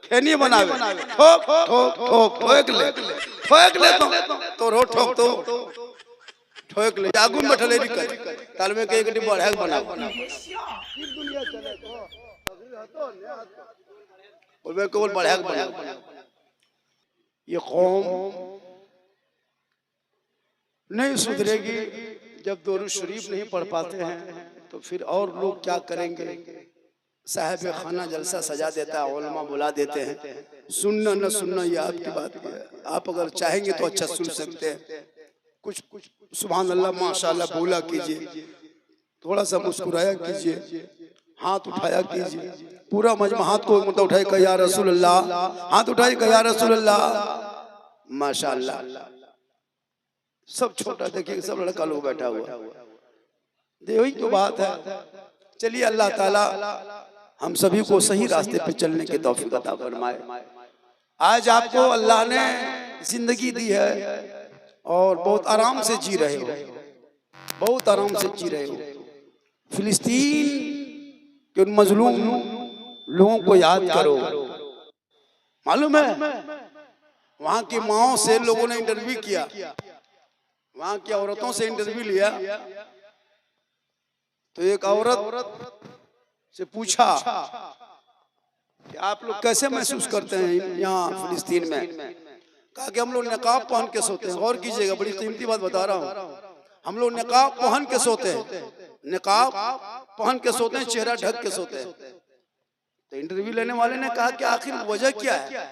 खेनी बनावे ठोक ठोक ठोक ठोक ले तो रो ठोक तो ठोक ले आगू में बैठले निकल ताल में के एक डिब्बा है बना दुनिया चले तो और मैं केवल बढ़िया बना ये कौम नहीं सुधरेगी जब दुरूद शरीफ नहीं पढ़ पाते हैं तो फिर और लोग क्या करेंगे। साहिब खाना जलसा सजा देता है, उलमा बुला देते हैं, सुनना न सुनना ये आपकी बात है। आप अगर चाहेंगे तो अच्छा सुन सकते हैं। कुछ सुभान अल्लाह माशाअल्लाह बोला कीजिए, थोड़ा सा मुस्कुराया कीजिए, हाथ उठाया कीजिए, पूरा मजमा हाथ को मतलब उठाए कहा या रसूल अल्लाह, हाथ उठाए कहा या रसूल अल्लाह, माशाअल्लाह। सब छोटा देखिए, सब लड़का लोग बैठा हुआ, यही तो बात है। चलिए अल्लाह ताला हम सभी को सही रास्ते पे चलने की तौफीक अता फरमाए। आज आपको अल्लाह ने जिंदगी दी है और बहुत आराम से जी रहे हो, बहुत आराम से जी रहे हो। फिलिस्तीन के उन मजलूम लोगों को याद करो। मालूम है वहां की माओ से लोगों ने इंटरव्यू किया, वहां की औरतों से इंटरव्यू लिया, तो एक औरत से पूछा कि आप लोग कैसे महसूस करते हैं यहाँ फिलिस्तीन में। कहा कि हम लोग नकाब पहन के सोते हैं। गौर कीजिएगा, बड़ी कीमती बात बता रहा हूँ। हम लोग नकाब पहन के सोते हैं, नकाब पहन के सोते हैं, चेहरा ढक के सोते हैं। तो इंटरव्यू लेने वाले ने कहा कि आखिर वजह क्या है,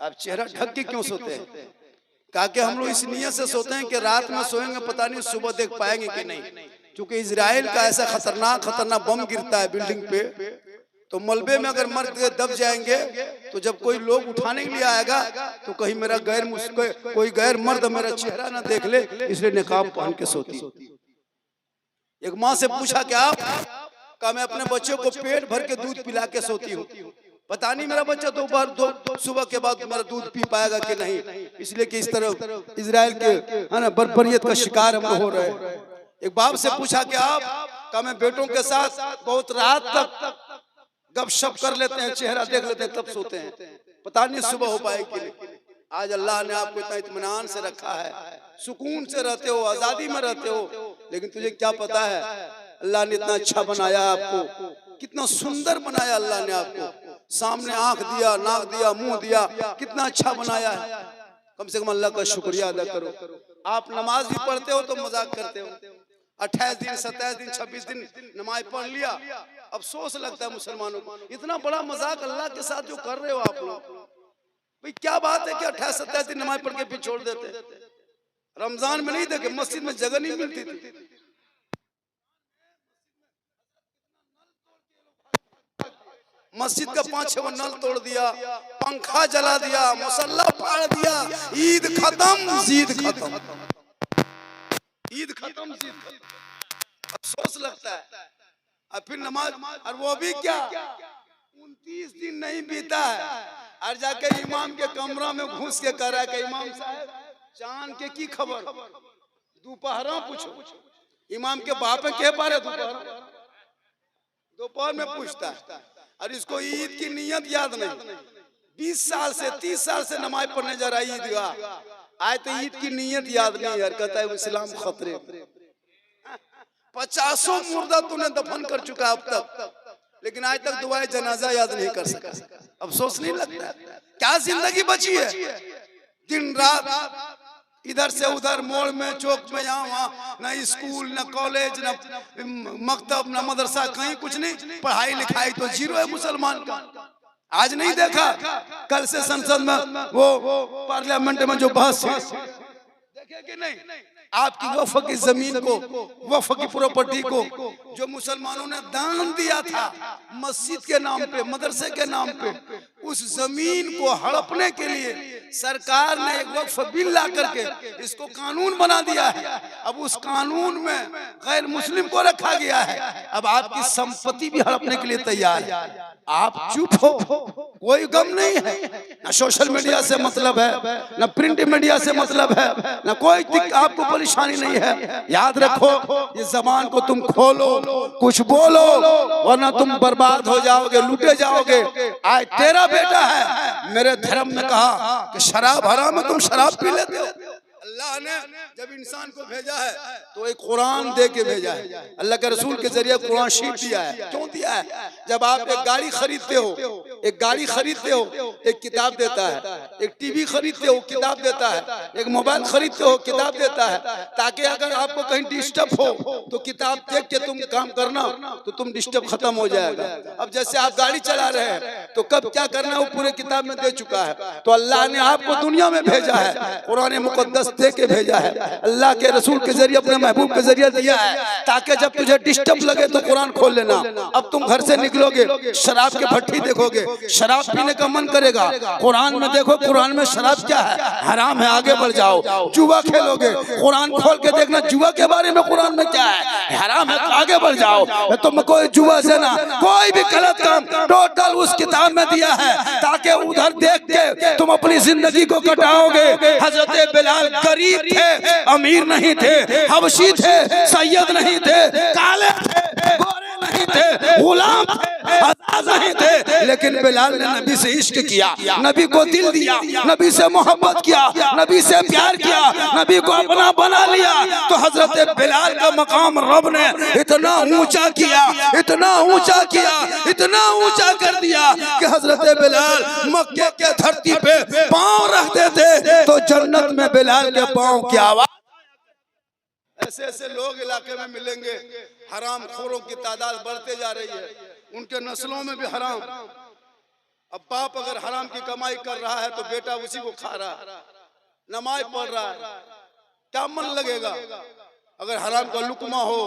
आप चेहरा ढक के क्यों सोते हैं। कहा कि हम लोग इस नियत से सोते हैं कि रात में सोएंगे पता नहीं सुबह देख पाएंगे कि नहीं, क्योंकि इजराइल का ऐसा खतरनाक बम गिरता है बिल्डिंग पे, तो मलबे में अगर मर के दब जाएंगे तो जब कोई लोग उठाने के लिए आएगा तो कहीं मेरा कोई गैर मर्द मेरा चेहरा ना देख ले, इसलिए निकाब पहन के सोती। एक माँ से पूछा कि आप, कहा मैं अपने बच्चों को पेट भर के दूध पिला के सोती हूँ, पता नहीं मेरा बच्चा दोपहर सुबह के बाद मेरा दूध पी पाएगा कि नहीं, इसलिए कि इस तरह इजराइल के है ना बर्बरियत का शिकार हम हो रहे हैं। एक बाप से पूछा कि आप, कहा मैं बेटों के साथ बहुत रात तक गपशप कर लेते हैं, चेहरा देख लेते हैं, तब सोते हैं, पता नहीं सुबह हो पाएगी कि नहीं। आज अल्लाह ने आपको इतना इत्मीनान से रखा है, सुकून से रहते हो, आजादी में रहते हो, लेकिन तुझे क्या पता है अल्लाह ने इतना अच्छा बनाया आपको, कितना सुंदर बनाया अल्लाह ने आपको, सामने आंख दिया, नाक दिया, मुंह दिया, कितना अच्छा बनाया है। कम से कम अल्लाह का शुक्रिया अदा करो। आप नमाज भी पढ़ते हो तो मजाक करते हो, 28 दिन 27 दिन 26 दिन नमाज पढ़ लिया, अफसोस लगता है मुसलमानों को, इतना बड़ा मजाक अल्लाह के साथ जो कर रहे हो आप लोग। भाई क्या बात है कि 28 27 दिन नमाज पढ़ के फिर छोड़ देते। रमजान में नहीं देखे, मस्जिद में जगह नहीं मिलती थी, मस्जिद का 5-6 नल तोड़ दिया, पंखा जला दिया, मुसल्ला फाड़ दिया, ईद खत्म, जीद खत्म, ईद खत्म, जीद खत्म। अफसोस लगता है। और फिर नमाज, और वो भी क्या 29 दिन नहीं बीता है और जाके इमाम के कमरा में घुस के कह रहा है कि इमाम साहब चांद के की खबर, दोपहर पूछो। इमाम के बाप में कह पा रहे दोपहर में पूछता है, और इसको ईद की नियत याद नहीं। 20 साल से 30 साल से नमाज पढ़ने जा रहा है ईदगाह, आए तो ईद की नियत याद नहीं यार, कहता है इस्लाम खतरे। 50 मुर्दा तूने दफन कर चुका अब तक, लेकिन आज तक दुआए जनाजा याद नहीं कर सका। अफसोस नहीं लगता? क्या जिंदगी बची है, दिन रात इधर से उधर, मोड़ में, चौक में, यहाँ वहाँ, न स्कूल न कॉलेज न मकतब न मदरसा, कहीं कुछ नहीं, पढ़ाई लिखाई तो जीरो है मुसलमान का। आज नहीं देखा कल से संसद में वो पार्लियामेंट में जो बहस है, देखे कि नहीं, आपकी वफ़ की जमीन को, वफ़ की प्रॉपर्टी को जो मुसलमानों ने दान दिया था मस्जिद के नाम पे, मदरसे के नाम पे, उस जमीन को हड़पने के लिए सरकार ने एक वक्फ बिल ला करके इसको कानून बना दिया है। अब उस कानून में गैर मुस्लिम को रखा गया है, अब आपकी संपत्ति भी हड़पने के लिए तैयार है। आप चुप हो, कोई गम नहीं है, ना सोशल मीडिया से मतलब है, ना प्रिंट मीडिया से मतलब है, ना कोई आपको परेशानी नहीं है। याद रखो, इस जबान को तुम खोलो, कुछ बोलो, वरना तुम बर्बाद हो जाओगे, लूटे जाओगे। आज तेरा बेटा है, मेरे धर्म में कहा कि शराब हराम है, तुम शराब पी लेते हो। अल्लाह ने जब इंसान को भेजा है तो एक कुरान दे के भेजा है। अल्लाह के रसूल के जरिए कुरान शीट दिया है। क्यों दिया है? जब आप एक गाड़ी खरीदते हो, एक गाड़ी खरीदते हो, एक किताब देता है। एक टीवी खरीदते हो, किताब देता है। एक मोबाइल खरीदते हो, किताब देता है, ताकि अगर आपको कहीं डिस्टर्ब हो तो किताब देख के तुम काम करना, तो तुम डिस्टर्ब खत्म हो जाएगा। अब जैसे आप गाड़ी चला रहे हैं तो कब क्या करना है वो पूरे किताब में दे चुका है। तो अल्लाह ने आपको दुनिया में भेजा है, कुरान मुकद्दस दे के भेजा है। अल्लाह के रसूल के जरिए, अपने महबूब के जरिए दिया है, ताकि जब तुझे डिस्टर्ब लगे तो कुरान खोल लेना। अब तुम घर से निकलोगे, शराब के भट्टी देखोगे, शराब पीने का मन करेगा, कुरान में देखो कुरान में शराब क्या है, हराम है, आगे बढ़ जाओ। जुआ खेलोगे, कुरान खोल के देखना जुआ के बारे में कुरान में क्या है, हराम है, आगे बढ़ जाओ। तुम कोई जुआ से ना कोई भी गलत काम टोटल उस किताब में दिया है, ताकि उधर देख के तुम अपनी जिंदगी को कटाओगे। हजरत बिलाल गरीब थे, अमीर नहीं थे, हबशी थे, सैयद नहीं थे, काले थे, गोरे नहीं थे, गुलाम थे, आजाद नहीं थे, लेकिन बिलाल ने नबी से इश्क किया, नबी को दिल दिया, नबी से मोहब्बत किया, नबी से प्यार किया, नबी को अपना बना लिया। तो हजरत बिलाल का मकाम रब ने इतना ऊंचा किया, इतना ऊंचा किया, इतना ऊंचा कर दिया कि हजरत बिलाल मक्के के धरती पे पांव रख देते तो जन्नत में बिलाल के पांव की आवाज। ऐसे ऐसे लोग इलाके में मिलेंगे, हराम खोरों की तादाद बढ़ते जा रही है, उनके नस्लों में भी हराम। अब बाप अगर हराम की कमाई कर रहा है तो बेटा उसी को खा रहा है, नमाज पढ़ रहा है, क्या मन लगेगा? अगर हराम का लुकमा हो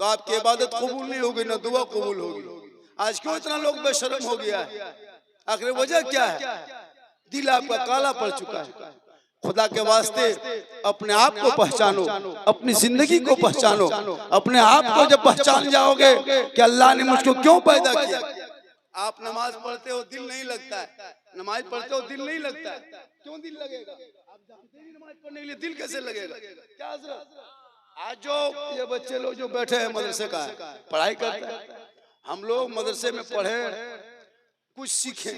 तो आपकी इबादत कबूल नहीं होगी, ना दुआ कबूल होगी। आज क्यों इतना लोग बेशर्म हो गया है? आखिर वजह क्या है? दिल आपका काला पड़ चुका है। खुदा के वास्ते अपने आप को पहचानो, अपनी जिंदगी को पहचानो। अपने आप को जब पहचान जाओगे कि अल्लाह ने मुझको क्यों पैदा किया। आप नमाज पढ़ते हो दिल नहीं लगता है, नमाज पढ़ते हो दिल नहीं लगता है, क्यों दिल लगेगा? आप जानते ही नमाज पढ़ने के लिए दिल कैसे लगेगा? क्या हजरत, आज जो ये बच्चे लोग जो बैठे हैं मदरसे का पढ़ाई करते हैं, हम लोग मदरसे में पढ़े कुछ सीखे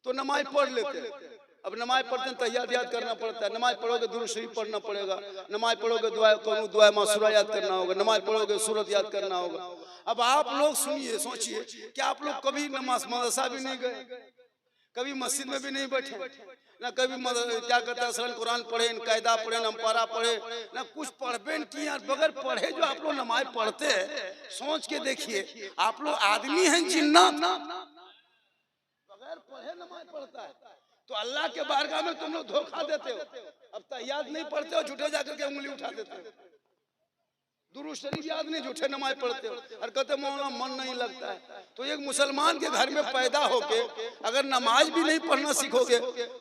तो नमाज पढ़ लेते हैं। अब नमाज पढ़ते हैं तहियात याद करना पड़ता है, नमाज पढ़ोगे दुरूद शरीफ पढ़ना पड़ेगा, नमाज पढ़ोगे दुआ मासूरा याद करना होगा, नमाज पढ़ोगे सूरत याद करना होगा। अब आप लोग सुनिए, सोचिए कि आप लोग कभी नमाज मदरसा भी नहीं गए, कभी मस्जिद में भी नहीं बैठे, ना कभी क्या कहता है सरल कुरान पढ़े, कायदा पढ़े, नमपारा पढ़े, ना कुछ पढ़बे किया। बगैर पढ़े जो आप लोग नमाज पढ़ते हैं, सोच के देखिए आप लोग आदमी हैं जिन्नात, बगैर पढ़े नमाज पढ़ता है तो अल्लाह के बारगाह में तुम लोग धोखा देते हो। अब तहियात नहीं पढ़ते हो, झूठे जाकर के उंगली उठा देते हो, दुरूद शरीफ याद नहीं, झूठे नमाज पढ़ते हो और कहते मौलाना मन नहीं लगता है। तो एक मुसलमान के घर में पैदा होके अगर नमाज भी नहीं पढ़ना सीखोगे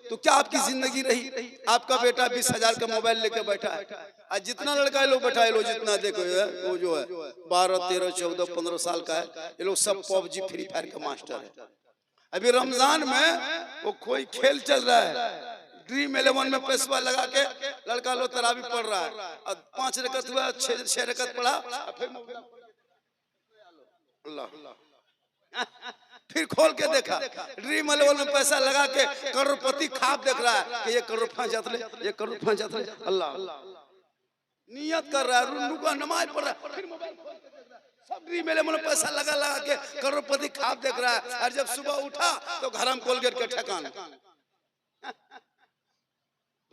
तो क्या आपकी जिंदगी रही? आपका बेटा 20,000 का मोबाइल लेके बैठा है, आज जितना लड़का है लोग बैठा है, लोग जितना देखो वो जो है 12, 13, 14, 15 साल का है, ये लोग सब पबजी फ्री फायर का मास्टर है। अभी रमजान में वो कोई खेल चल रहा है, ड्रीम 11 में पैसा लगा के लड़का लोग तरावी पढ़ रहा है, और 5 रकत हुआ, 6 रकत पढ़ा, फिर खोल के देखा ड्रीम 11 में पैसा लगा के करोड़पति ख्वाब देख रहा है कि ये करोड़ जात ले, ये करोड़ जात ले। अल्लाह नियत कर रहा है, रुका नमाज पढ़ रहा है, फिर मोबाइल खोल के देख रहा है, सब ड्रीम 11 में पैसा लगा लगा के करोड़पति ख्वाब देख रहा है। और जब सुबह उठा तो घर में कोलगेट के ठिकाना।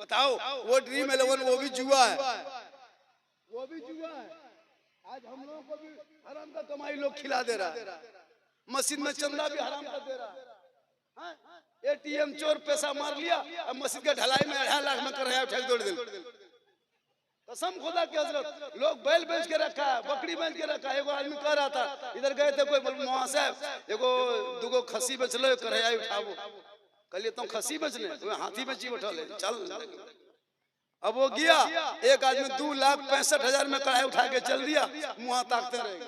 बताओ वो ड्रीम 11 वो भी जुआ है, वो भी जुआ है। आज हम लोगों को भी हराम का कमाई लोग खिला दे रहा है, मस्जिद में चंदा भी हराम का दे रहा है। एटीएम चोर पैसा मार लिया, अब मस्जिद के ढलाई में 2.5 लाख में कर रहा है, ठेक तोड़ दिल। कसम खुदा की हजरत, लोग बैल बेच के रखा है, बकरी बेच के रखा है। एगो आदमी कह रहा था, इधर गए थे कोई वहां से एगो दुगो खस्सी बेच लो, करैया उठाबो, कल तुम खस्सी बेचने, तुम्हें हाथी बेची उठा ले चल। अब वो गया, एक आदमी 2,65,000 में कढ़ाई उठा के चल दिया, मुंह ताकते रहे।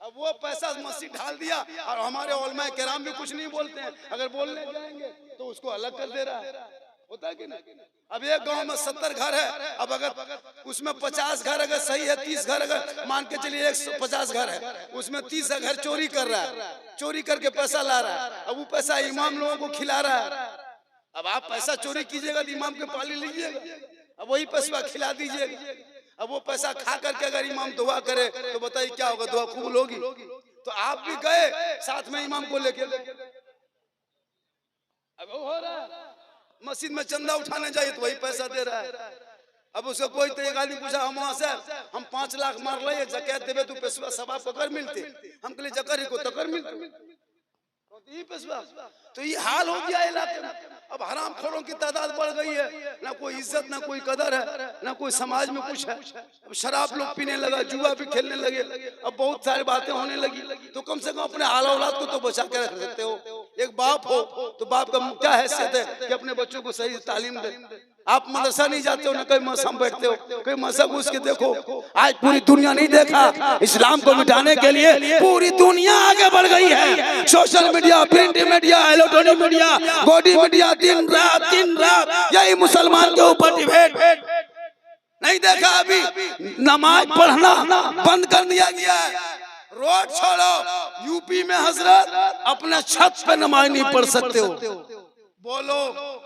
अब वो पैसा मस्जिद ढाल दिया, और हमारे उलमा किराम भी कुछ नहीं बोलते हैं, अगर बोलने जाएंगे तो उसको अलग कर दे रहा है। होता है कि नहीं? अब एक गांव में 70 घर है, अब अगर उसमें 50 घर अगर सही है, 30 घर अगर मान के चलिए 150 घर है, उसमें 30 घर चोरी कर रहा है, चोरी करके पैसा ला रहा है, अब वो पैसा इमाम लोगों को खिला रहा है। अब आप पैसा चोरी कीजिएगा तो इमाम के पाली लीजिएगा, अब वही पैसा खिला दीजिएगा। अब वो पैसा खा करके अगर इमाम दुआ करे तो बताइए क्या होगा? दुआ कबूल होगी? तो आप भी गए साथ में इमाम को लेके, अब वो हो रहा है मस्जिद में चंदा उठाने जाइए तो वही पैसा दे रहा है। अब उसको कोई तो एक आदमी पूछा, हम वहां से हम 5 लाख मार ले जकैत देवे तो पैसा सवाब पकड़ मिलते, हम कहले जकर को तकर मिलते, तो ये हाल हो गया इलाके में। अब हराम खोरों की तादाद बढ़ गई है, ना कोई इज्जत ना कोई कदर है, ना कोई समाज में कुछ है। अब शराब लोग पीने लगा, जुआ भी खेलने लगे, अब बहुत सारी बातें होने लगी। तो कम से कम अपने आला औलाद को तो बचा के रख सकते हो। एक बाप हो तो बाप का क्या हैसियत है कि अपने बच्चों को सही तालीम दे। आप मदरसा नहीं जाते हो, ना कहीं मदरसा में बैठते हो, कहीं मदरसा घुस के देखो। आज पूरी दुनिया नहीं देखा, इस्लाम को मिटाने के लिए पूरी दुनिया आगे बढ़ गई है। Social media, print media, electronic media, body media, दिन रात यही मुसलमान के ऊपर डिबेट। नहीं देखा अभी नमाज पढ़ना बंद कर दिया गया है। रोड छोड़ो, यूपी में हजरत अपने छत पे नमाज नहीं पढ़ सकते हो। बोलो,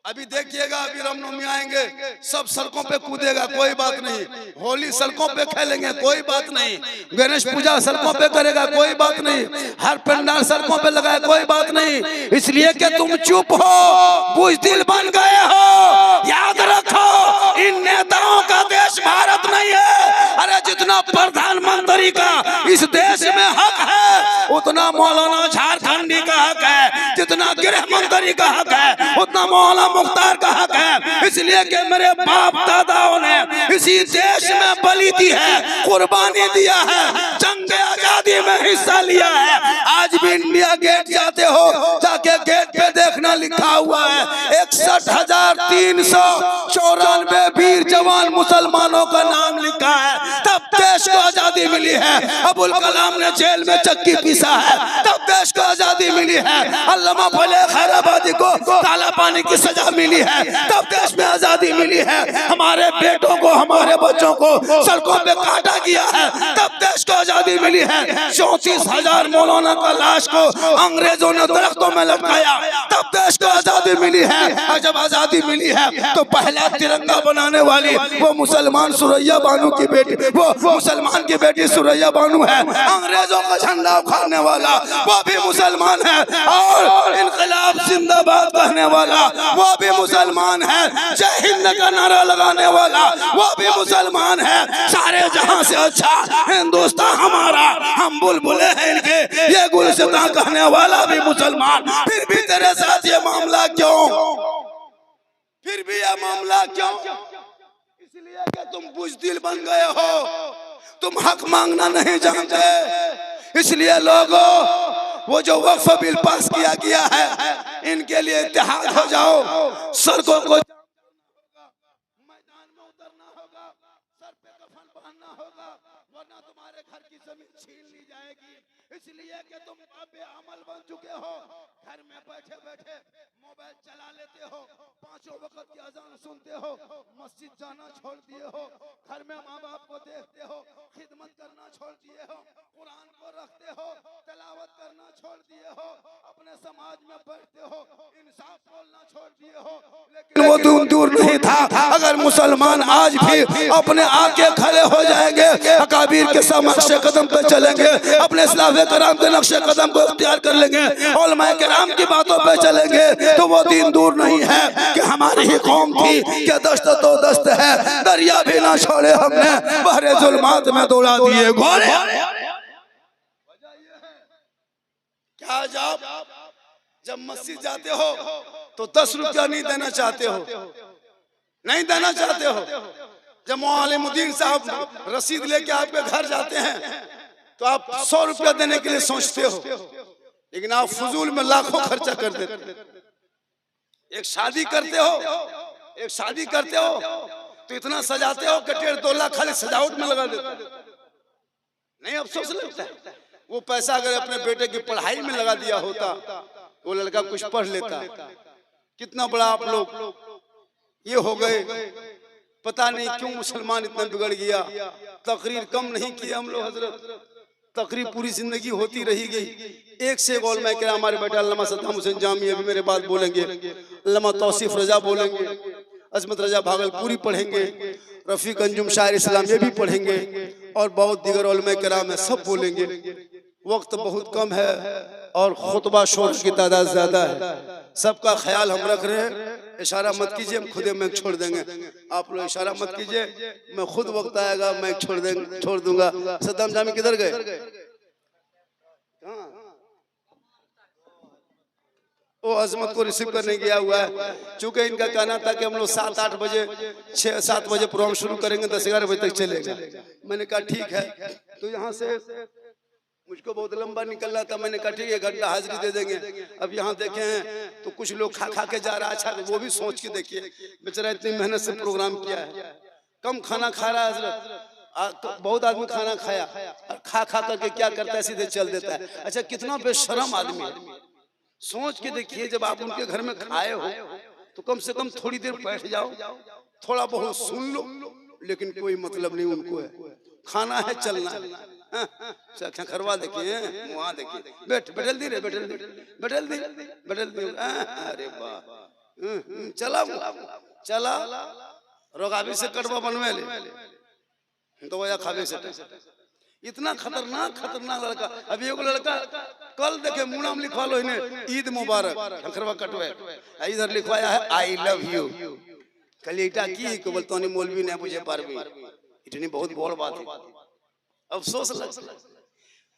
अभी देखिएगा, अभी रामनवमी आएंगे, सब सड़कों पे कूदेगा, कोई बात नहीं। होली सड़कों पे खेलेंगे, कोई बात नहीं। गणेश पूजा सड़कों पे करेगा, कोई बात नहीं। हर पंडाल सड़कों पे लगाए, कोई बात नहीं। इसलिए कि तुम चुप हो, बुज़दिल बन गए हो। याद रखो, इन नेताओं का देश भारत नहीं है। अरे जितना प्रधानमंत्री का इस देश में हक है, उतना मौलाना झारखंडी का हक है, जितना गृह मंत्री का हक है, उतना मौलाना मुख्तार का हक है। इसलिए कि मेरे बाप दादाओं ने इसी देश में बलि दी है, कुर्बानी दिया है, जंग आजादी में हिस्सा लिया है। आज भी इंडिया गेट जाते हो, जाके गेट पे देखना लिखा हुआ है 61,394 वीर जवान मुसलमानों का नाम लिखा है। तब देश को आजादी मिली है। अबुल कलाम ने जेल में चक्की पीसा है, तब देश को आजादी मिली है। अल्लामा फले खैराबादी को काला पानी की सजा मिली है, तब देश में आजादी मिली है। हमारे बेटों को, हमारे बच्चों को सड़कों पे काटा गया है, तब देश को आजादी मिली है। 34,000 मौलाना का लाश को अंग्रेजों ने दरख्तों में लटकाया, तब देश को आजादी मिली है। और जब आजादी मिली है तो पहला तिरंगा बनाने वाली वो मुसलमान सुरैया बानू की बेटी, वो मुसलमान की बेटी सुरैया बानू है। अंग्रेजों का झंडा उखाड़ने वाला वो भी मुसलमान है, और इनकलाब जिंदाबाद कहने वाला वो भी मुसलमान है। जय हिंद का नारा लगाने वाला वो भी मुसलमान है। सारे जहां से अच्छा हिंदुस्तान हमारा, हम बुलबुले हैं इनके, ये गुलसिता कहने वाला भी मुसलमान। फिर भी तेरे साथ ये मामला क्यों? फिर भी ये मामला क्यों? इसलिए कि तुम बुज़दिल बन गए हो, तुम हक मांगना नहीं जानते। इसलिए लोगों, वो जो वक्फ बिल पास किया गया है, इनके लिए इत्तेहाद हो जाओ। सड़कों को मैदान में उतरना होगा, सर पे कफन बांधना होगा, वरना तुम्हारे घर की जमीन छीन ली जाएगी। इसलिए कि तुम बेअमल बन चुके हो। घर में बैठे बैठे मोबाइल चला लेते हो, 5 वक्त की अजान सुनते हो, मस्जिद जाना छोड़ दिए हो, घर में माँ बाप को देखते हो, खिदमत करना छोड़ दिए हो, कुरान को रखते हो, तिलावत करना छोड़ दिए हो, अपने समाज में बैठते हो, इंसाफ बोलना छोड़ दिए हो। लेकिन वो दूर नहीं था। अगर मुसलमान आज भी अपने आके खड़े हो जाएंगे, अकाबीर के नक्शे कदम पे चलेंगे, अपने इस्लाम कराम के नक्शे कदम को इख्तियार कर लेंगे, उलमाए किराम की बातों पे चलेंगे, तो वो दिन दूर नहीं है कि हमारी ही कौम थी कि दस्त तो दस्त है, दरिया भी ना छोड़े हमने, बहरे जुल्मात में दौड़ा दिए घोड़े। क्या जब मस्जिद जाते हो तो 10 रुपया नहीं देना चाहते हो, नहीं देना चाहते हो। जब मौलामुद्दीन साहब रसीद लेके आपके घर जाते हैं तो आप 100 रुपया देने के लिए सोचते हो, लेकिन आप फजूल में लाखों खर्चा कर देते। एक शादी करते हो तो इतना सजाते हो कि 1.5-2 लाख खाली सजावट में लगा देते। नहीं अफसोस लगता है? वो पैसा अगर अपने बेटे की पढ़ाई में लगा दिया होता, वो लड़का कुछ पढ़ लेता, कितना बड़ा आप लोग ये हो गए, पता नहीं क्यों मुसलमान इतना बिगड़ गया। तकरीर कम नहीं किया हम लोग हजरत, तकरीर पूरी जिंदगी होती रही गई। एक से गोल मैं कह हमारे बेटा अल्लामा सद्दाम हुसैन जामी अभी मेरे बात बोलेंगे, अल्लामा तौसीफ रजा बोलेंगे, अजमत रजा भागलपुरी पढ़ेंगे, रफीक अंजुम शायर इस्लाम ये भी पढ़ेंगे, और बहुत दीगर उलमा किराम है सब बोलेंगे। वक्त बहुत कम है और खुतबा शोर की तादाद ज्यादा है। सबका ख्याल हम रख रहे हैं। इशारा मत कीजिए, हम खुद मैं छोड़ देंगे। आप लोग इशारा मत कीजिए, मैं खुद वक्त आएगा मैं छोड़ दूंगा। सद्दाम जामी किधर गए? वो अजमत को रिसीव करने गया हुआ है। चूंकि इनका कहना था कि हम लोग 7-8 बजे 6-7 बजे प्रोग्राम शुरू करेंगे, 10-11 बजे तक चलेगा। मैंने कहा ठीक है। तो यहाँ से मुझको बहुत लंबा निकलना था, मैंने कहा ठीक है 1 घंटा हाजिरी दे देंगे। अब यहाँ देखे हैं तो कुछ लोग खा के जा रहा है। अच्छा वो भी सोच के देखिए, बेचारा इतनी मेहनत से प्रोग्राम किया है, कम खाना खा रहा है हजरत। तो बहुत आदमी खाना खाया और खा करके क्या करता है, सीधे चल देता है। अच्छा कितना बेशरम आदमी है। सोच के देखिए, जब आप उनके घर में खाए हो तो कम से कम थोड़ी देर बैठ जाओ, थोड़ा बहुत सुन लो, लेकिन कोई मतलब नहीं उनको है। खाना है चलना है। खरवा देखिए, वहां देखिए, बैठल दी रे, बैठल दी। अरे वाह, चला रोगाबी से कटवा बनवे ले तो वह खावे से। इतना खतरनाक लड़का। अभी एगो लड़का कल देखे मुनाम लिखवा लो इन्हें, ईद मुबारक, खरवा कटवे, इधर लिखवाया है आई लव यू। कल इटा की को बोलतो नहीं मौलवी ने मुझे पारवी, इतनी बहुत बड़ बात है। अफसोस लग,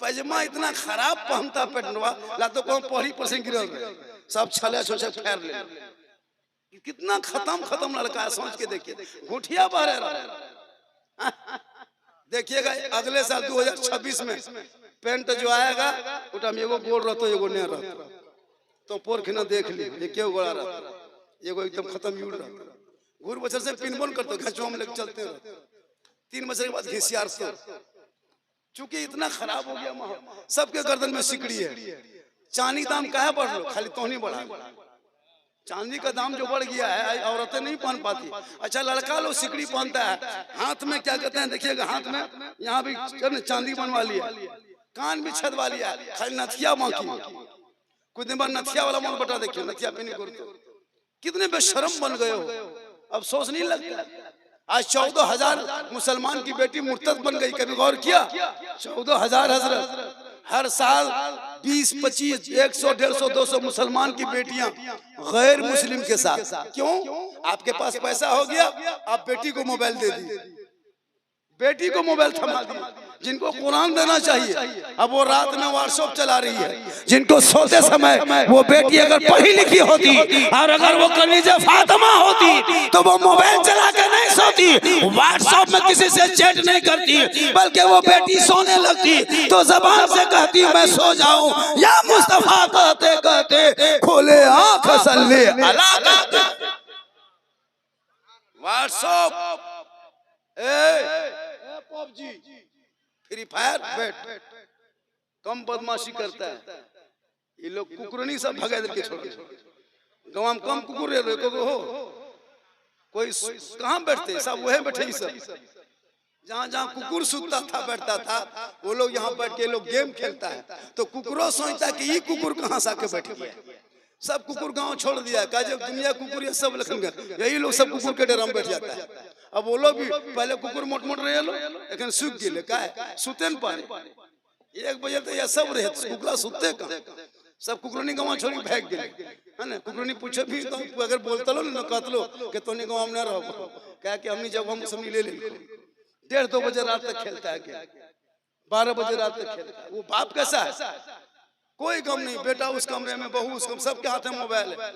पैजमा इतना खराब पहनता पेटनवा ला तो कौन पहली पर गिरल सब छले छोछे फेर ले। कितना खत्म लड़का है, सोच के देखिए। गुठिया बाहर देखिएगा अगले साल 2026 में पेंट जो आएगा उटा में एगो गोल रहतो एगो नहीं रहतो। तो पोरखिना देख ली ये क्यों गोला रहता, एगो एकदम खत्म यूड़ रहता। घूर बचर से पिनबोन करते घचवा में लेके चलते रहते। 3 बजे के बाद घिसियार से, चूंकि इतना खराब हो गया माहौल। सबके गर्दन में सिकड़ी है। चांदी दाम काहे बढ़ लो, खाली तो नहीं बढ़ा। चांदी का दाम जो बढ़ गया है, औरतें नहीं पहन पाती। अच्छा लड़का लोग सिकड़ी पहनता है, हाथ में क्या कहते हैं देखिएगा, हाथ में यहाँ भी चांदी बनवा लिया, कान भी छदवा लिया, खाली नथिया बाकी। कुछ दिन बाद नथिया वाला मन बटा देखिए, नथिया पे नहीं करते। कितने बेशरम बन गए हो, अब सोच नहीं लगता। आज 14,000 मुसलमान की बेटी मुर्तद बन गई, कभी गौर किया? 14,000 हजरत। हर साल 20, 25, 100, 150, 200 मुसलमान की बेटियां गैर मुस्लिम के साथ। क्यों? आपके पास पैसा हो गया, आप बेटी को मोबाइल दे दी, बेटी को मोबाइल थमा दी। जिनको कुरान देना चाहिए अब वो रात में व्हाट्सएप चला रही है। जिनको सोते समय वो बेटी अगर पढ़ी लिखी होती और अगर वो कनीज़े फातिमा होती तो वो मोबाइल चला के नहीं सोती, व्हाट्सएप में किसी से चैट नहीं करती, बल्कि वो बेटी सोने लगती तो जबान से कहती मैं सो जाऊं या मुस्तफा कहते कहते खोले आंख सल्ले अला व्हाट्सएप, पबजी, फ्री फायर, बैठ कम बदमाशी करता है। ये लोग कुकुरनी सब भगा दे के छोड़, गाँव में कम कुकुर हो, कोई कहाँ बैठते, सब वही बैठे। सब जहाँ जहाँ कुकुर सुतता था बैठता था, वो लोग यहाँ बैठ के लोग गेम खेलता है। तो कुकुरों सोचता कि ये कुकुर कहाँ से आके बैठ गया। सब कुकुर गांव छोड़ दिया, कहा जब दुनिया कुकुर ये सब लखन गए, यही लोग सब कुकुर के डेरा में बैठ जाता है। अब वो लोग भी पहले कुकुर मोट रहे लो, लेकिन सूख गए, का सुते न पाए। 1 बजे तो यह सब रहे, कुकुरा सुते कहाँ, सब कुकुरनी गाँव छोड़ी भाग गए, है ना। कुकुरनी पूछे भी तो अगर बोलता लो ना कहत लो कि तोनी गाँव में न रहो, क्या कि हमने जब हम सब ले 1:30-2 बजे रात तक खेलता है, 12 बजे रात तक खेलता है। वो बाप कैसा है, कोई गम नहीं, बेटा उस कमरे में, बहू उस कमरे, सबके हाथ में मोबाइल है।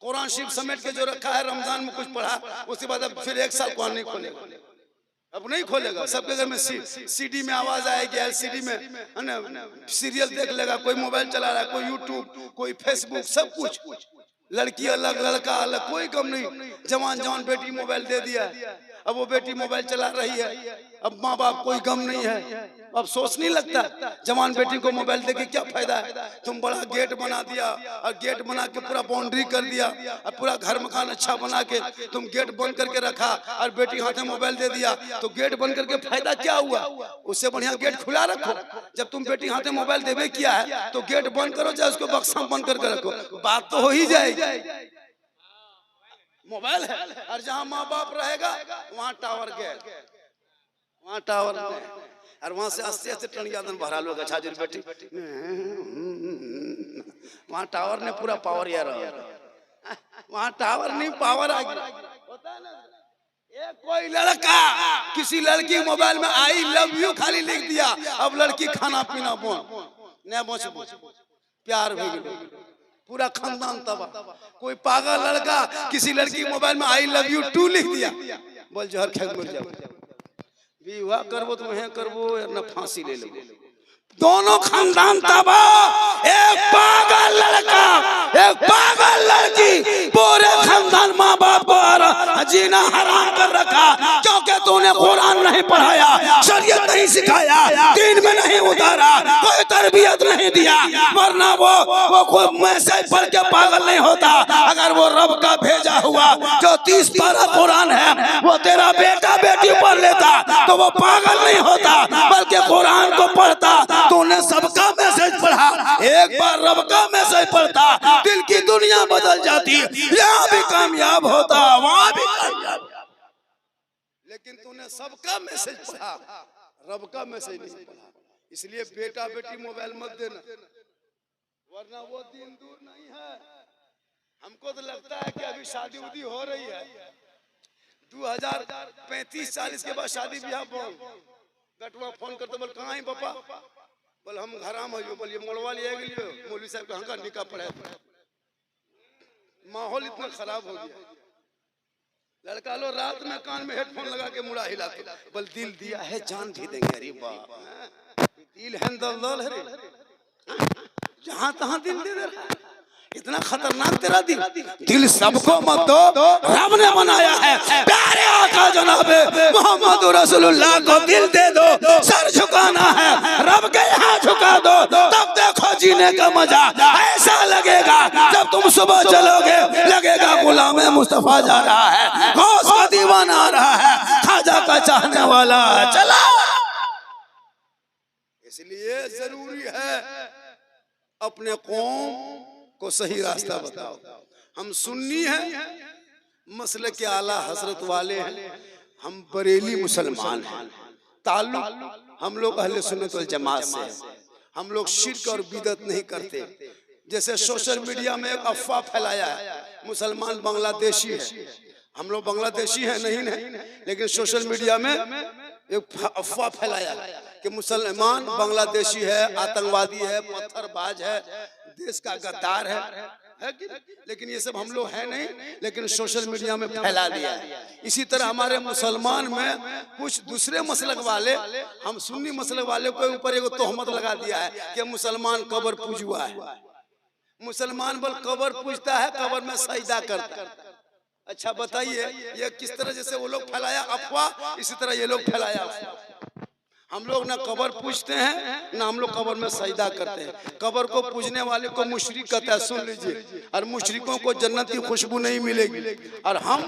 कुरान शरीफ समेट के जो रखा है, रमजान में कुछ पढ़ा, उसके बाद अब फिर 1 साल कुरान नहीं खोलेगा, अब नहीं खोलेगा। सबके घर में सीडी में आवाज आएगी, एलसीडी में, है ना, सीरियल देख लेगा। कोई मोबाइल चला रहा है, कोई यूट्यूब, कोई फेसबुक, सब कुछ। लड़की अलग, लड़का अलग, कोई गम नहीं। जवान बेटी मोबाइल दे दिया, अब वो बेटी मोबाइल चला रही है, अब माँ बाप कोई गम नहीं है। अब सोच नहीं लगता जवान बेटी को मोबाइल देके क्या फायदा है। तुम बड़ा गेट बना दिया और गेट बना के पूरा बाउंड्री कर दिया और पूरा घर मकान अच्छा बना के तुम गेट बंद करके रखा और बेटी हाथ में मोबाइल दे दिया, तो गेट बंद करके फायदा क्या हुआ? उससे बढ़िया गेट खुला रखो। जब तुम बेटी हाथ में मोबाइल देवे किया है तो गेट बंद करो, चाहे उसको बक्सा बंद करके रखो, बात तो हो ही जाएगी। मोबाइल है और जहाँ माँ बाप रहेगा वहाँ टावर गए, वहाँ टावर और वहां से आस्ते आस्ते टनियादन भरा लोग अच्छा जी बेटी, वहाँ टावर ने पूरा पावर यार, वहाँ टावर नहीं पावर आ गया। एक कोई लड़का किसी लड़की मोबाइल में आई लव यू खाली लिख दिया, अब लड़की खाना पीना प्यार हो गया, पूरा खानदान तबाह। कोई पागल लड़का किसी लड़की मोबाइल में आई लव यू टू लिख दिया, बोल जहर खेल मर जाओ, विवाह करबो तो वह करबो या न फांसी ले लो, दोनों खानदान तबाह। एक पागल लड़का एक पागल लड़की पूरे खानदान माँ बाप को जीना हराम कर रखा, क्योंकि तूने कुरान नहीं पढ़ाया, शरीयत नहीं सिखाया, दीन में नहीं उतारा, कोई तरबियत नहीं दिया, वरना वो मैसेज पढ़ के पागल नहीं होता। अगर वो रब का भेजा हुआ जो 30 पारा कुरान है वो तेरा बेटा बेटी पढ़ लेता तो वो पागल नहीं होता, बल्कि कुरान को पढ़ता। तूने सबका मैसेज पढ़ा, एक बार रब का मैसेज पढ़ता, दिल की दुनिया बदल जाती, यहाँ भी कामयाब होता वहाँ भी कामयाब। लेकिन तूने सबका मैसेज पढ़ा, रब का मैसेज नहीं पढ़ा। इसलिए बेटा बेटी मोबाइल मत देना, वरना वो दिन दूर नहीं है। हमको तो लगता है कि अभी शादी उदी हो रही है, 2035-40 के बाद शादी ब्याह बोल गटवा फोन करते बोल कहाँ है पापा, बोल हम घराम हो, बोलिए मोड़वा लिया गया मौलवी साहब कहाँ का निकाह पड़ा। माहौल इतना खराब हो गया, लड़का लो रात में कान में हेडफोन लगा के मुड़ा हिलाते, बोल दिल दिया है जान भी देंगे। अरे वाह, दिल है दल है, जहां तहां दिल दे रहा है, इतना खतरनाक तेरा दिल। दिल सबको मत दो, रब ने बनाया है, प्यारे आका जनाबे मोहम्मद रसूलुल्लाह को दिल दे दो, सर झुकाना है, रब के यहाँ झुका दो, तब देखो जीने का मजा ऐसा लगेगा। जब तुम सुबह चलोगे लगेगा गुलाम मुस्तफा जा रहा है, गौस का दीवाना आ रहा है, खाजा का चाहने वाला चला। इसलिए जरूरी है अपने कौम को सही रास्ता बताओ। हम सुन्नी हैं, मसले के आला हजरत वाले हैं, हम बरेली मुसलमान हैं, ताल्लुक हम लोग अहले सुन्नत वल जमात से है, हम लोग शिर्क और बिदअत नहीं करते। जैसे सोशल मीडिया में एक अफवाह फैलाया है मुसलमान बांग्लादेशी है, हम लोग बांग्लादेशी हैं नहीं, लेकिन सोशल मीडिया में एक अफवाह फैलाया कि मुसलमान बांग्लादेशी है, आतंकवादी है, पत्थरबाज है, देश का गद्दार है कि? लेकिन ये सब हम लोग है नहीं, लेकिन सोशल मीडिया में फैला दिया है। इसी तरह हमारे मुसलमान में कुछ दूसरे मसलक वाले, हम सुन्नी मसलक वाले को ऊपर एक तोहमत लगा दिया है कि मुसलमान कब्र पूजुआ है। मुसलमान बल कब्र पूजता है, कब्र में सजदा करता है। अच्छा बताइए ये किस तरह, जैसे वो लोग फैलाया अफवाह, इसी तरह ये लोग फैलाया अफवाह। हम लोग ना कब्र पूजते हैं ना हम लोग कब्र में सजदा करते हैं। कब्र को पूजने वाले को मुशरिक कहता है, सुन लीजिए, और मुशरिकों को जन्नत की खुशबू नहीं मिलेगी। और हम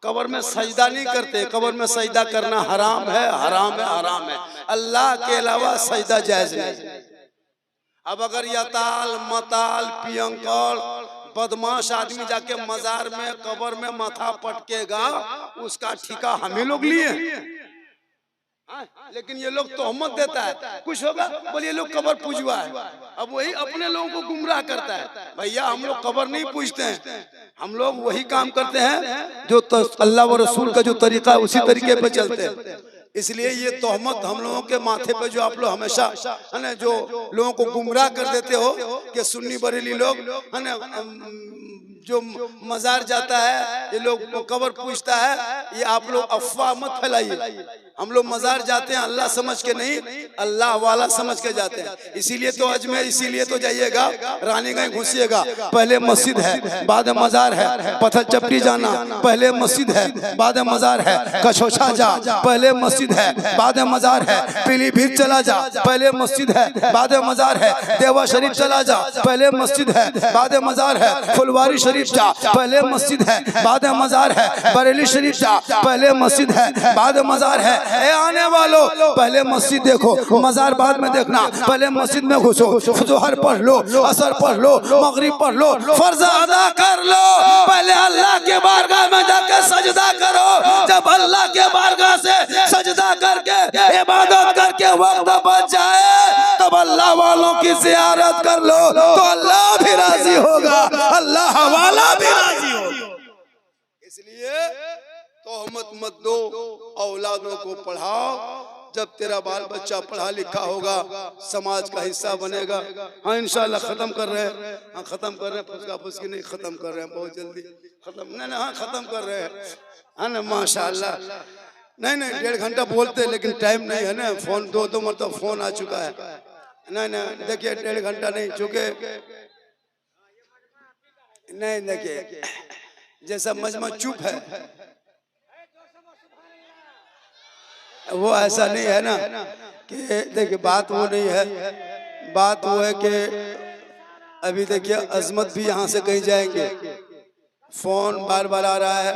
कब्र में सजदा नहीं करते, कब्र में सजदा करना हराम है, हराम है, हराम है। अल्लाह के अलावा सजदा जायज नहीं। अब अगर यताल मताल पियंकल बदमाश आदमी जाके मजार में कब्र में माथा पटकेगा, उसका ठिका हमें लोग लिए। लेकिन ये लोग तोहमत देता है, कुछ होगा बोलिए लोग कब्र पूजवा है। अब वही अपने लोगों को गुमराह करता है। भैया हम लोग कब्र नहीं पूजते हैं, हम लोग वही काम करते हैं जो अल्लाह व रसूल का जो तरीका है उसी तरीके पे चलते हैं। इसलिए ये तोहमत हम लोगों के माथे पे जो आप लोग हमेशा है ना, जो लोगों को गुमराह कर देते हो कि सुन्नी बरेली लोग है ना, जो मजार जाता है, ये लोग कब्र पूजता है, ये आप लोग अफवाह मत फैलाइए। हम लोग मजार जाते हैं अल्लाह समझ के नहीं, अल्लाह वाला समझ के जाते हैं। इसीलिए तो अजमेर, इसीलिए तो जाइएगा, रानीगंज घुसिएगा, पहले मस्जिद है बाद में मजार है। पत्थर चपटी जाना, पहले मस्जिद है बाद में मजार है। कछोछा जा, पहले मस्जिद है बाद में मजार है। पीलीभीत चला जा, पहले मस्जिद है बाद में मजार है। देवा शरीफ चला जा, पहले मस्जिद है बाद में मजार है। फुलवारी शरीफ जा, पहले मस्जिद है बाद में मजार है। बरेली शरीफ जा, पहले मस्जिद है बाद में मजार है। ए आने वालों, पहले मस्जिद देखो, मजार बाद में देखना। पहले मस्जिद में घुसो, जोहर पढ़ लो, असर पढ़ लो, मगरिब पढ़ लो, फर्ज अदा कर लो। पहले अल्लाह के बारगाह में जाकर सजदा करो। जब अल्लाह के बारगाह से सजदा करके इबादत करके वक्त बच जाए, तब अल्लाह वालों की ज़ियारत कर लो तो अल्लाह भी राजी होगा, अल्लाह वाला भी राजी होगा। इसलिए तोहमत मत दो, औलादों को पढ़ाओ। जब तेरा बाल बच्चा पढ़ा लिखा होगा, समाज का हिस्सा बनेगा। हाँ इंशाल्लाह खत्म कर रहे हैं, हाँ खत्म कर रहे हैं, फुसका फुसकी नहीं, खत्म कर रहे हैं, बहुत जल्दी खत्म। नहीं हाँ खत्म कर रहे हैं, है ना माशाल्लाह। नहीं 1.5 घंटा बोलते लेकिन टाइम नहीं है ना। फोन दो मतलब फोन आ चुका है। नहीं देखिए 1.5 घंटा नहीं, चूंकि नहीं देखिए जैसा मजमा चुप है वो ऐसा नहीं है ना कि देखिए बात वो नहीं है। बात वो है कि अभी देखिए अजमत भी यहाँ से कहीं जाएंगे, फोन बार बार आ रहा है,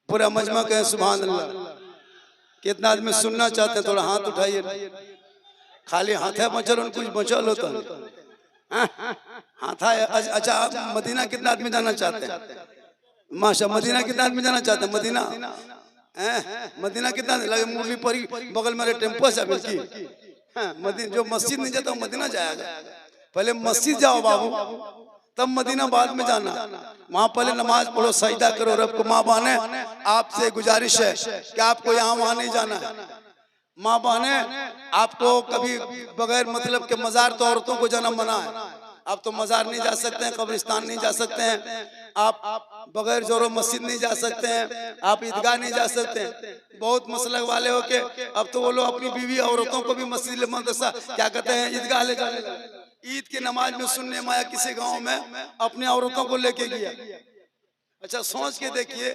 पूरा मजमा कहें सुभान अल्लाह। कितना आदमी सुनना चाहते हैं, थोड़ा हाथ उठाइए। खाली हाथ है बचल, कुछ बचल होता हाथ है। अच्छा मदीना कितना आदमी जाना चाहते हैं? माशा मदीना कितना आदमी जाना चाहते हैं? मदीना कितना लगे मुरली परी बगल में टेम्पो से की मदीना। जो मस्जिद नहीं जाता मदीना जाएगा। पहले मस्जिद जाओ बाबू, तब मदीना बाद में जाना। वहाँ पहले नमाज पढ़ो, सजदा करो रब को। माँ बहने आपसे गुजारिश है कि आपको यहाँ वहाँ नहीं जाना है। माँ बहने आपको कभी बगैर मतलब के मजार तो औरतों को जाना मना है। आप तो मजार नहीं जा सकते हैं, कब्रिस्तान नहीं जा सकते हैं, आप बगैर जोरो मस्जिद नहीं जा सकते हैं, आप ईदगाह नहीं जा सकते हैं। बहुत मसलक वाले हो के अब तो वो लोग अपनी बीवी औरतों को भी मस्जिद मदरसा क्या कहते हैं ईदगाह ले जाने लगे। ईद की नमाज में सुनने में आया किसी गांव में अपने औरतों को लेके गया। अच्छा सोच के देखिए,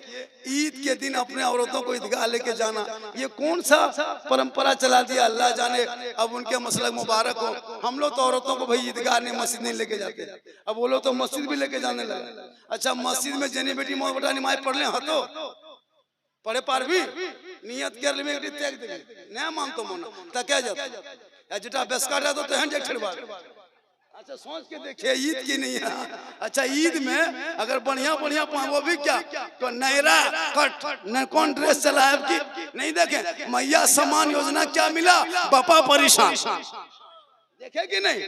ईद के दिन अपने औरतों को ईदगाह लेके जाना, ये कौन सा परंपरा चला दिया अल्लाह जाने। अब उनके मसलक मुबारक हो। हम लोग तो औरतों को भाई ईदगाह नहीं मस्जिद नहीं लेके जाते, अब वो लोग तो मस्जिद भी लेके जाने लगे। अच्छा मस्जिद में जनी बेटी मोह बेटा नमाज पढ़ ले, हतो पढ़े पार भी नियत कर ले त्याग दे नहीं मानतो मोना तक जाता जिटा बेसका तो तहन जे छिड़वा। अच्छा सोच के देखिए, ईद की नहीं है। अच्छा ईद में अगर बढ़िया बढ़िया वो भी क्या तो नैरा कट न कौन ड्रेस चला है आपकी नहीं देखे। मैया सम्मान योजना क्या मिला, बापा परेशान देखे कि नहीं।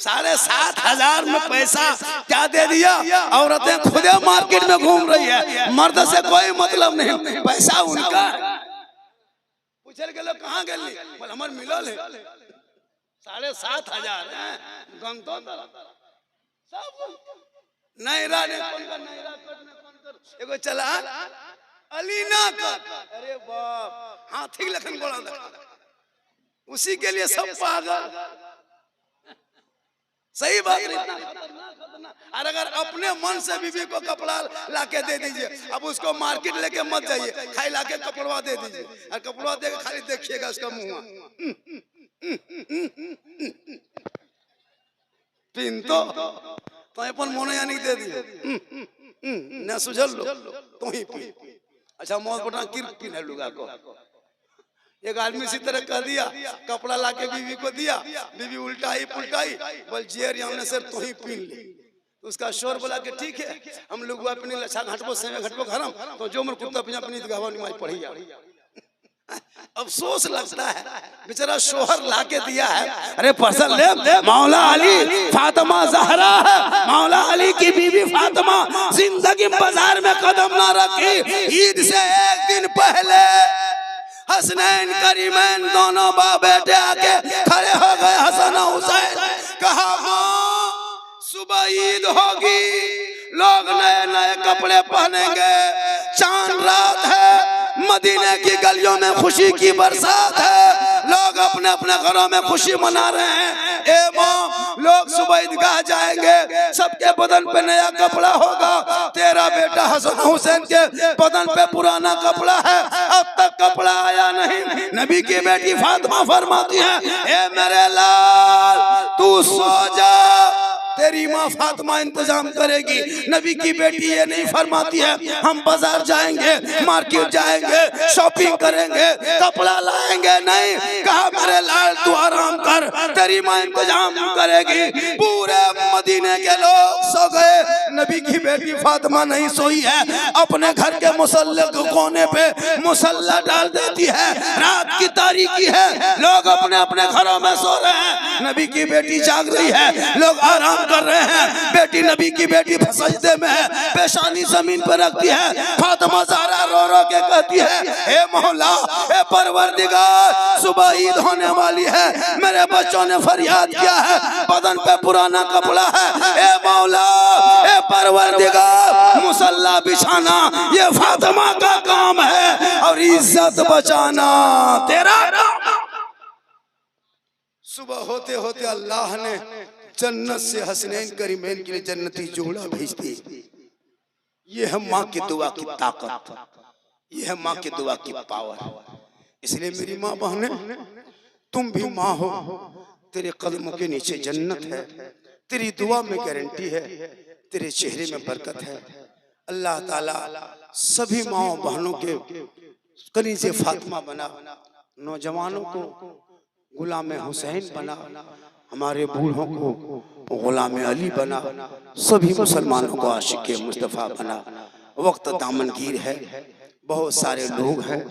7,500 में पैसा क्या दे दिया। औरतें खुदे मार्केट में घूम रही है, मर्द से कोई मतलब नहीं, पैसा उनका। पूछे गए कहाँ गए, हमारे मिलल है 7,500 गंतो नैरा ने एगो चला अलीना का। अरे बाप हाथी लखन गोड़ा उसी के लिए सब पागल। सही बात नहीं। और अगर अपने मन से बीवी को कपड़ा लाके दे दीजिए, अब उसको मार्केट लेके मत जाइए, खाली लाके कपड़वा दे दीजिए और कपड़वा देकर खाली देखिएगा उसका मुंह पिन तो अपन मोने यानी दे दिए न सुझल लो तो ही पी। अच्छा मौत बटा किर पिन लुगा को। एक आदमी इसी तरह कह दिया, कपड़ा लाके बीवी को दिया, बीवी उल्टाई पुलटाई बोल जेर हमने सर तो ही पीन ली। उसका शोर बोला कि ठीक है हम लोग अपने लच्छा घाटबो से घाटबो घरम तो जो मर कुत्ता पिया अपनी गवा निमाज पढ़ी। अफसोस लगता है बेचारा शोहर लाके दिया है। अरे पर्सन ले मौला अली फातिमा जहरा है, मौला अली की बीवी फातिमा जिंदगी बाजार में कदम ना रखी। ईद से एक दिन पहले हसनैन करीमैन दोनों बाप बेटे आके खड़े हो गए। हसन हुसैन कहा मां सुबह ईद होगी, लोग नए नए कपड़े पहनेंगे, चांद रात है, मदीना की गलियों में खुशी की बरसात है, लोग अपने अपने घरों में खुशी मना रहे हैं। ए मां, लोग सुबह ईदगाह जाएंगे, सबके बदन पे नया कपड़ा होगा। तेरा बेटा हसन हुसैन के बदन पे पुराना कपड़ा है, अब तक कपड़ा आया नहीं। नबी की बेटी फातिमा फरमाती है, ए मेरे लाल तू सो जा, तेरी माँ फातिमा इंतजाम करेगी। नबी की बेटी ये नहीं फरमाती है हम बाजार जाएंगे, मार्केट जाएंगे, शॉपिंग करेंगे, कपड़ा लाएंगे, नहीं। कहा मेरे लाल तू आराम कर, तेरी माँ इंतजाम करेगी। पूरे मदीने के लोग सो गए, नबी की बेटी फातिमा नहीं सोई है, अपने घर के मुसल्ले के कोने पे मुसल्ला डाल देती है। रात की तारीकी है, लोग अपने अपने घरों में सो रहे हैं, नबी की बेटी जाग रही है, लोग आराम कर रहे हैं। बेटी नबी की बेटी सजदे में है, पेशानी जमीन पर रखती है। फातिमा ज़हरा रो रो के कहती है, हे मौला, हे परवरदिगार, सुबह ईद होने वाली है, मेरे बच्चों ने फरियाद किया है, बदन पे पुराना कपड़ा है। हे मौला, हे परवरदिगार, मुसल्ला बिछाना ये फातिमा का काम है और इज्जत बचाना तेरा काम। सुबह होते होते अल्लाह ने जन्नत से हसनैन करीमैन के लिए जन्नती जोड़ा भेज दी। ये है माँ की दुआ की ताकत, ये है माँ की दुआ की पावर। इसलिए मेरी माँ बहने, तुम भी माँ हो, तेरे कदमों के नीचे जन्नत है, तेरी दुआ में गारंटी है, तेरे चेहरे में बरकत है। अल्लाह ताला सभी माँ बहनों के कलीजे फातिमा बना, नौजवानों को गुलाम हुसैन बना, हमारे बूढ़ों को गुलाम अली बना, सभी मुसलमानों को आशिक मुस्तफ़ा बना। वक्त दामनगीर है, बहुत सारे लोग हैं,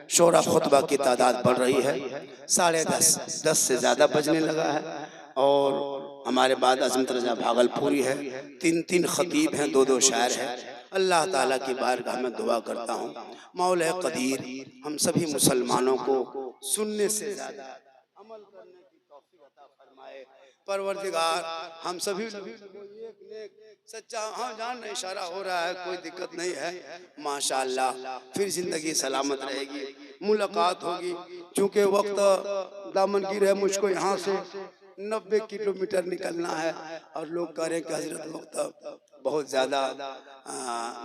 शोरा खुतबा की तादाद बढ़ रही है, 10:30 से ज़्यादा बजने लगा है। और हमारे बाद अज़मत रज़ा भागलपुरी है, 3 खतीब हैं, 2 शायर हैं। अल्लाह ताला की बारगाह में दुआ करता हूँ, मौला कदीर हम सभी मुसलमानों को सुनने से ज़्यादा अमल करने की तौफीक अता फरमाए। परवरदिगार हम सभी सच्चा, हाँ जान इशारा हो रहा है, कोई दिक्कत नहीं है, माशाअल्लाह। फिर जिंदगी सलामत रहेगी, मुलाकात होगी। चूँकि वक्त दामनगीर है, मुझको यहाँ से 90 किलोमीटर निकलना है और लोग कह रहे हैं कि हजरत वक्त बहुत ज़्यादा,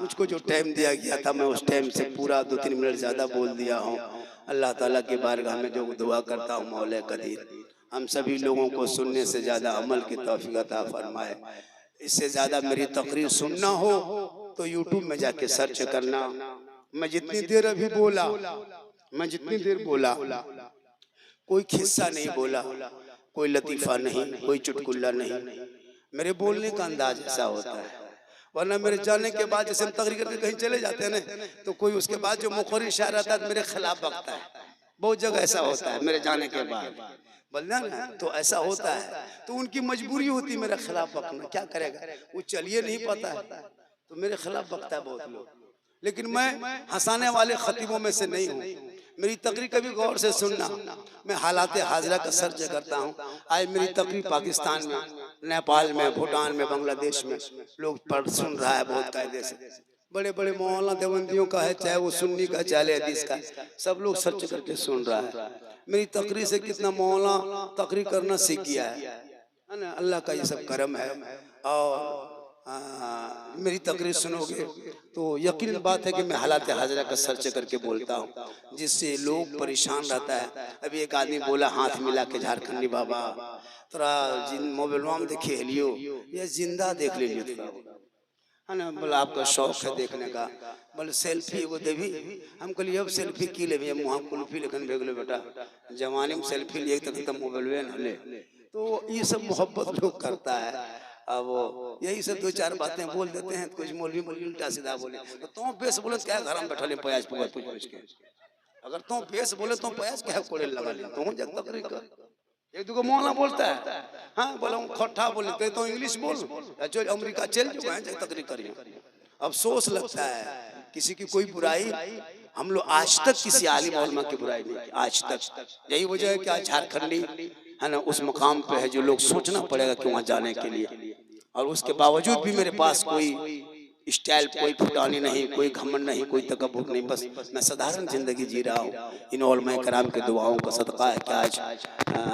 मुझको जो टाइम दिया गया था मैं उस टाइम से पूरा 2-3 मिनट ज़्यादा बोल दिया हूँ। अल्लाह ताला की बारगाह में जो दुआ करता हूँ, मौला कदीर हम सभी लोगों को सुनने से ज़्यादा अमल की तौफीक अता फरमाए। इससे ज़्यादा मेरी तकरीर सुनना हो तो यूट्यूब में जाके सर्च करना। मैं जितनी देर अभी बोला, मैं जितनी देर बोला, कोई खिस्सा नहीं बोला, कोई लतीफ़ा नहीं, कोई चुटकुला नहीं। मेरे बोलने का अंदाज ऐसा होता है, वरना मेरे जाने के बाद जैसे हम तकरीर करके कहीं चले जाते हैं ना, तो कोई उसके बाद जो मुखरी शायर आता है मेरे खिलाफ बकता है। बहुत जगह ऐसा होता है मेरे जाने के बाद, बोलना ना, तो ऐसा होता है। तो उनकी मजबूरी होती मेरे खिलाफ बकना, क्या करेगा, वो चलिए नहीं पाता है तो मेरे खिलाफ बकता है बहुत लोग। लेकिन मैं हंसाने वाले खतीबों में से नहीं हूँ। मेरी तकरीर कभी गौर से सुनना, मैं हालात हाजिरा का सर्च करता हूँ। आज मेरी तकरीर पाकिस्तान में, नेपाल में, भूटान में, बांग्लादेश में लोग पढ़ सुन रहा है बहुत कायदे से। बड़े बड़े मौलाना देवबंदियों का है, चाहे वो सुन्नी का, चाहे हदीस का, सब लोग सर्च करके सुन रहा है। मेरी तकरीर से कितना मौलाना तकरीर करना सीख गया है ना। अल्लाह का ये सब करम है। और मेरी तकरीर सुनोगे तो यकीन बात है कि मैं हालात हाजिरा का सर्च करके बोलता हूँ, जिससे लोग परेशान रहता है। अभी एक आदमी बोला हाथ मिला के, झारखंडी बाबा थोड़ा मोबाइल में देखे लियो या जिंदा देख ले लियो थोड़ा, है ना। बोला आपका शौक है देखने का, बोले सेल्फी एगो देवी। हम कहलिए अब सेल्फी की ले, मुँह कुल्फी लेकिन भेग लो बेटा, जवानी में सेल्फी लिए तक मोबाइल न ले। तो ये सब मोहब्बत लोग करता है। अब यही सब 2-4 बातें बोल देते हैं, कुछ मौलवी उल्टा सीधा बोले तो तुम बेस बोले क्या घर में बैठा ले प्याज पूछ पूछ के, अगर तुम बेस बोले तो प्याज क्या कोड़े लगा ले, तुम जब तकरीर कर। एक दूगो मौलाना बोलता है, हाँ बोला खट्ठा बोले तो इंग्लिश बोल, जो अमेरिका चल जो है तकरीर करिए। अफसोस लगता है किसी की कोई बुराई, हम लोग आज तक किसी आलिम उलमा की बुराई नहीं की, आज तक। यही वजह है कि आज झारखंडी है ना उस मुकाम पे है जो लोग सोचना पड़ेगा कि वहाँ जाने के लिए। और उसके बावजूद भी मेरे पास कोई स्टाइल कोई फुटानी नहीं, कोई घमंड नहीं, कोई तकब्बुर नहीं, बस मैं साधारण जिंदगी जी रहा हूँ। इन उलमा कराम के दुआओं का सदका है कि आज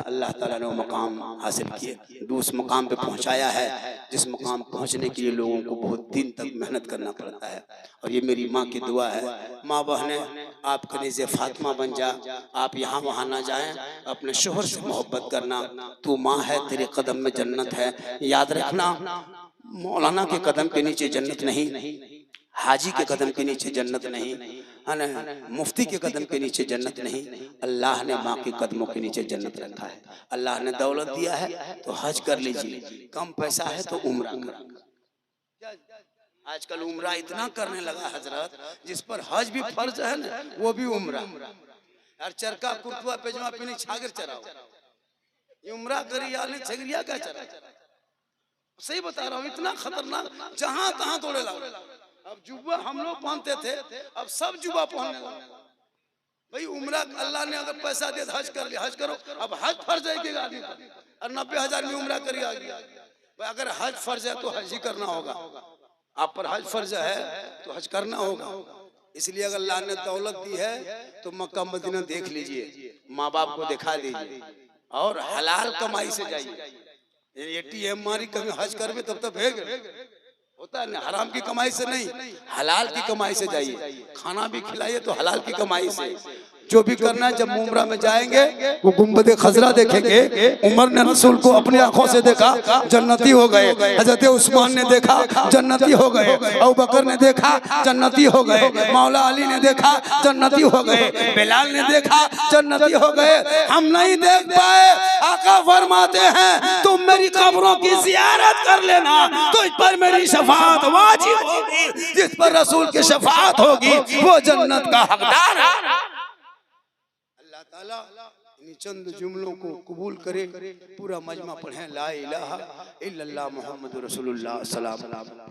अल्लाह ताला ने वो मकाम हासिल किए, उस मकाम पे पहुँचाया है जिस मकाम पहुँचने के लिए लोगों को बहुत दिन तक मेहनत करना पड़ता है। और ये मेरी माँ की दुआ है। माँ बहनें, आप कनीज़े फातिमा बन जा, आप यहाँ वहाँ ना जाएं, अपने शोहर से मोहब्बत करना। तू माँ है, तेरे कदम में जन्नत है। याद रखना, मौलाना के कदम के नीचे जन्नत नहीं, हाजी के कदम के नीचे जन्नत नहीं, है ना, मुफ्ती के कदम के नीचे जन्नत नहीं। अल्लाह ने माँ के कदमों के नीचे जन्नत रखा है। अल्लाह ने दौलत दिया है तो हज कर लीजिए, कम पैसा है तो उम्रा कर। आजकल उम्रा इतना करने लगा हजरत, जिस पर हज भी फर्ज है ना, वो भी उम्रा। यार चरका कुर्तवा पैजामा पहनी छागर चराओ, ये उम्रा करी या नहीं, छगरिया क्या चरा? सही बता रहा हूँ, इतना खतरनाक, जहां तहां दौड़े लगा। अब जुब्बा हम लोग पहनते थे, अब सब जुब्बा पहनने लगे। भाई उम्रा अल्लाह ने अगर पैसा दिया तो हज कर लिया, हज करो। अब हज फर्ज है कि आदमी का, और 90,000 में उम्रा करिए आ गया। भाई अगर हज फर्ज है तो हज ही करना होगा। आप पर हज फर्ज है तो हज करना होगा। इसलिए अगर अल्लाह ने दौलत दी है तो मक्का मदीना देख लीजिए, माँ बाप को दिखा दीजिए, और हलाल कमाई से जाइए। एटीएम मारी कभी हज करवे तब तक भेग होता है ना, हराम की कमाई से नहीं, हलाल की कमाई से जाइए। खाना भी खिलाइए तो हलाल की कमाई से। जो भी करना है, जब उम्रा में जाएंगे वो गुंबद खजरा देखेंगे। उमर ने रसूल को अपनी आंखों से देखा, जन्नती हो गए। हजरत उस्मान ने देखा, जन्नती हो गए। अबू बकर ने देखा, जन्नती हो गए। मौला अली ने देखा, जन्नती हो गए। बिलाल ने देखा, जन्नती हो गए। हम नहीं देख पाए, आका फरमाते हैं तुम मेरी कब्रों की जियारत कर लेना, तो इस पर मेरी शफाअत वाजिब होगी। जिस पर रसूल की शफाअत होगी वो जन्नत का हकदार है। ताला इन चंद जुमलों को कबूल करे, पूरा मजमा पढ़ें ला इलाहा इल्लल्लाह मुहम्मदुर रसूलुल्लाह सल्लल्लाहु अलैहि वसल्लम।